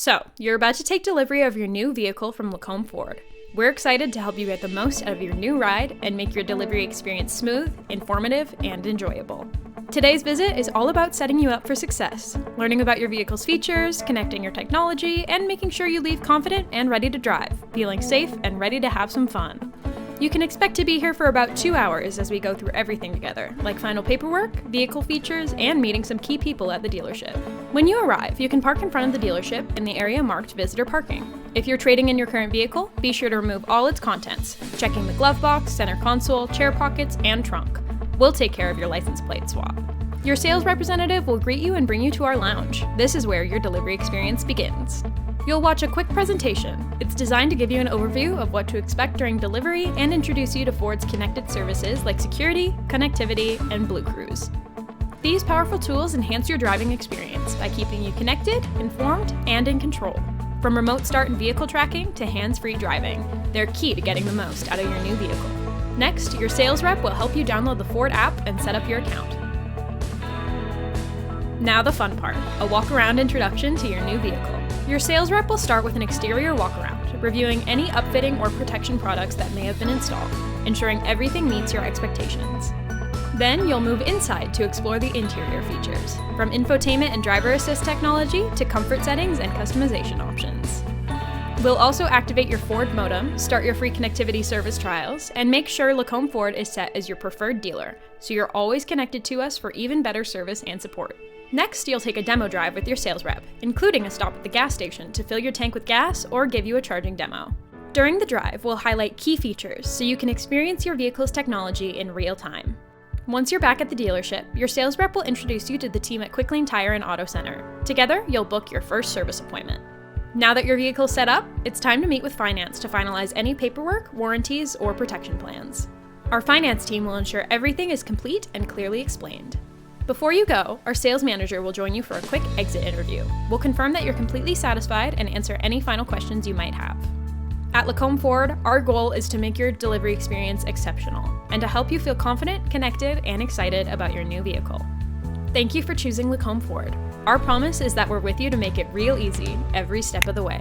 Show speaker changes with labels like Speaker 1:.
Speaker 1: So, you're about to take delivery of your new vehicle from Lacombe Ford. We're excited to help you get the most out of your new ride and make your delivery experience smooth, informative, and enjoyable. Today's visit is all about setting you up for success, learning about your vehicle's features, connecting your technology, and making sure you leave confident and ready to drive, feeling safe and ready to have some fun. You can expect to be here for about 2 hours as we go through everything together, like final paperwork, vehicle features, and meeting some key people at the dealership. When you arrive, you can park in front of the dealership in the area marked Visitor Parking. If you're trading in your current vehicle, be sure to remove all its contents, checking the glove box, center console, chair pockets, and trunk. We'll take care of your license plate swap. Your sales representative will greet you and bring you to our lounge. This is where your delivery experience begins. You'll watch a quick presentation. It's designed to give you an overview of what to expect during delivery and introduce you to Ford's connected services like security, connectivity, and Blue Cruise. These powerful tools enhance your driving experience by keeping you connected, informed, and in control. From remote start and vehicle tracking to hands-free driving, they're key to getting the most out of your new vehicle. Next, your sales rep will help you download the Ford app and set up your account. Now the fun part, a walk-around introduction to your new vehicle. Your sales rep will start with an exterior walk-around, reviewing any upfitting or protection products that may have been installed, ensuring everything meets your expectations. Then you'll move inside to explore the interior features, from infotainment and driver assist technology to comfort settings and customization options. We'll also activate your Ford modem, start your free connectivity service trials, and make sure Lacombe Ford is set as your preferred dealer, so you're always connected to us for even better service and support. Next, you'll take a demo drive with your sales rep, including a stop at the gas station to fill your tank with gas or give you a charging demo. During the drive, we'll highlight key features so you can experience your vehicle's technology in real time. Once you're back at the dealership, your sales rep will introduce you to the team at Quick Lane Tire and Auto Center. Together, you'll book your first service appointment. Now that your vehicle's set up, it's time to meet with finance to finalize any paperwork, warranties, or protection plans. Our finance team will ensure everything is complete and clearly explained. Before you go, our sales manager will join you for a quick exit interview. We'll confirm that you're completely satisfied and answer any final questions you might have. At Lacombe Ford, our goal is to make your delivery experience exceptional and to help you feel confident, connected, and excited about your new vehicle. Thank you for choosing Lacombe Ford. Our promise is that we're with you to make it real easy every step of the way.